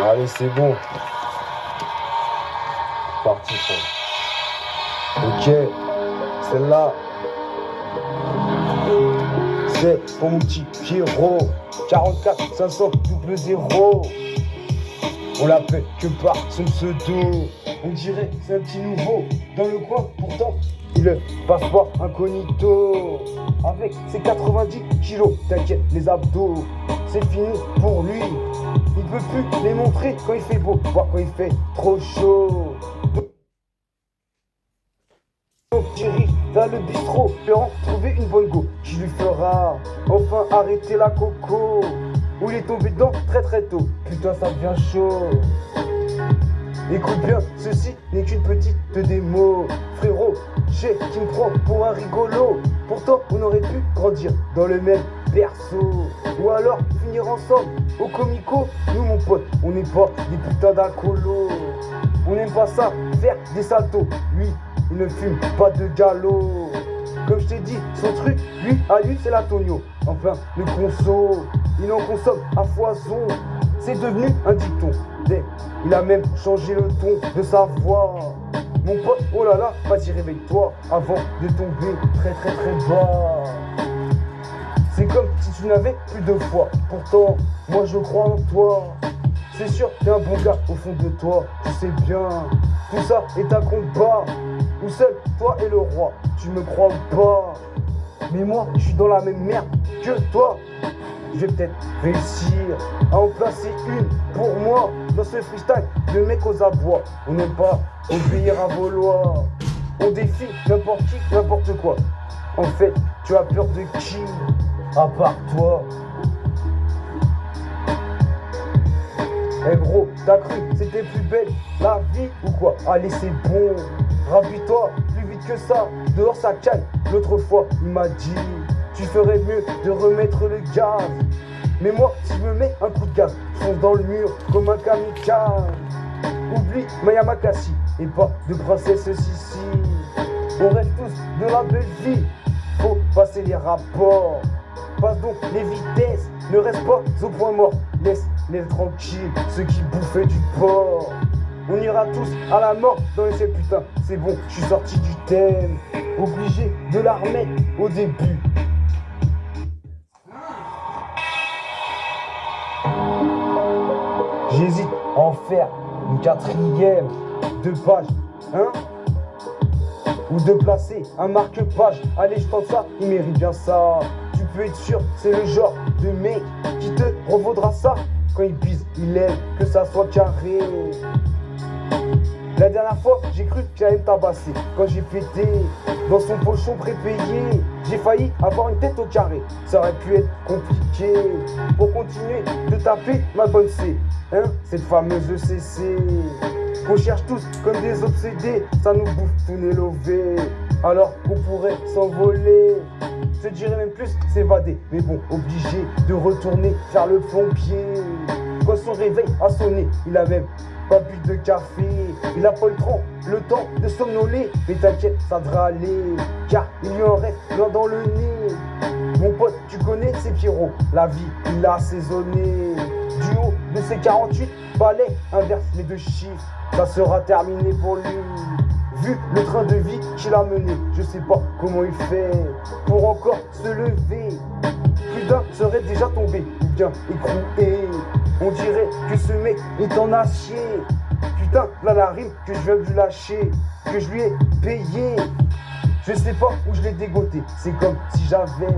Allez, c'est bon. Parti, frère. Ok, celle-là, c'est pour mon petit Pierrot. 44 500 0. On l'appelle que par son pseudo. On dirait que c'est un petit nouveau dans le coin, pourtant il passe pas incognito. Avec ses 90 kilos, t'inquiète les abdos, c'est fini pour lui. Il peut plus les montrer quand il fait beau, voire quand il fait trop chaud. Donc dirige vers le bistrot, espérant trouver une bonne go qui lui fera enfin arrêter la coco. Où il est tombé dedans très très tôt, putain ça devient chaud. Écoute bien, ceci n'est qu'une petite démo. Frérot, je sais qu'il me prend pour un rigolo. Pourtant on aurait pu grandir dans le même berceau. Ou alors finir ensemble au comico. Nous mon pote, on n'est pas des putains d'alcoolos. On n'aime pas ça, faire des saltos. Lui, il ne fume pas de galop. Comme je t'ai dit, son truc, lui, à lui, c'est l'Antonio. Enfin, le conso, il en consomme à foison. C'est devenu un dicton. Il a même changé le ton de sa voix. Mon pote, oh là là, vas-y réveille-toi avant de tomber très très très bas. C'est comme si tu n'avais plus de foi. Pourtant, moi je crois en toi. C'est sûr, t'es un bon gars au fond de toi. Tu sais bien, tout ça est un combat où seul toi et le roi. Tu me crois ou pas? Mais moi, je suis dans la même merde que toi. Je vais peut-être réussir à en placer une pour moi. Dans ce freestyle, le mec aux abois. On n'aime pas obéir à vos lois. On défie n'importe qui, n'importe quoi. En fait, tu as peur de qui? À part toi. Eh gros, t'as cru c'était plus belle la vie ou quoi? Allez c'est bon, rabis-toi plus vite que ça. Dehors ça calme. L'autre fois il m'a dit tu ferais mieux de remettre le gaz. Mais moi si je me mets un coup de gaz, je fonce dans le mur comme un kamikaze. Oublie Mayamakasi et pas de princesse Sissi. On rêve tous de la belle vie, faut passer les rapports. Passe donc les vitesses, ne reste pas au point mort. Laisse-les tranquilles, ceux qui bouffaient du porc. On ira tous à la mort dans les ciels, putain. C'est bon, je suis sorti du thème. Obligé de la remettre au début. J'hésite à en faire une 4e de page, hein? Ou de placer un marque-page. Allez, je tente ça, il mérite bien ça. Tu peux être sûr, c'est le genre de mec qui te revaudra ça. Quand il bise, il aime que ça soit carré. La dernière fois, j'ai cru qu'il allait me tabasser. Quand j'ai pété dans son pochon prépayé, j'ai failli avoir une tête au carré. Ça aurait pu être compliqué pour continuer de taper ma bonne C, hein, cette fameuse CC. Qu'on cherche tous comme des obsédés, ça nous bouffe tout nez lové. Alors qu'on pourrait s'envoler, je dirais même plus s'évader. Mais bon, obligé de retourner faire le pompier. Quand son réveil a sonné, il a même pas bu de café. Il a pas eu le temps de somnoler. Mais t'inquiète, ça devrait aller, car il lui en reste plein dans le nez. Mon pote, tu connais, c'est Pierrot. La vie, il l'a assaisonné. Du haut de ses 48 balais, inverse les deux chiffres, ça sera terminé pour lui. Vu le train de vie qu'il a mené, je sais pas comment il fait pour encore se lever. Plus d'un serait déjà tombé ou bien écroué. On dirait que ce mec est en acier. Putain, là la rime que je viens de lui lâcher, que je lui ai payé. Je sais pas où je l'ai dégoté. C'est comme si j'avais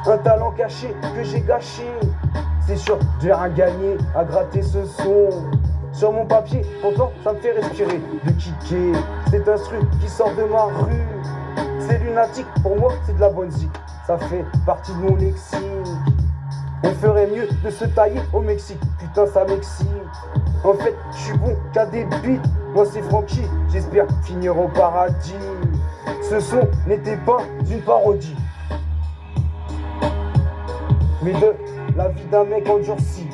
un talent caché que j'ai gâché. C'est sûr, j'ai rien gagné à gratter ce son sur mon papier, pourtant ça me fait respirer de kicker. C'est un truc qui sort de ma rue. C'est lunatique, pour moi c'est de la bonne zik. Ça fait partie de mon lexique. On ferait mieux de se tailler au Mexique. Putain ça m'excite. En fait je suis bon qu'à des beats. Moi c'est Francky, j'espère finir au paradis. Ce son n'était pas une parodie, mais de la vie d'un mec endurci.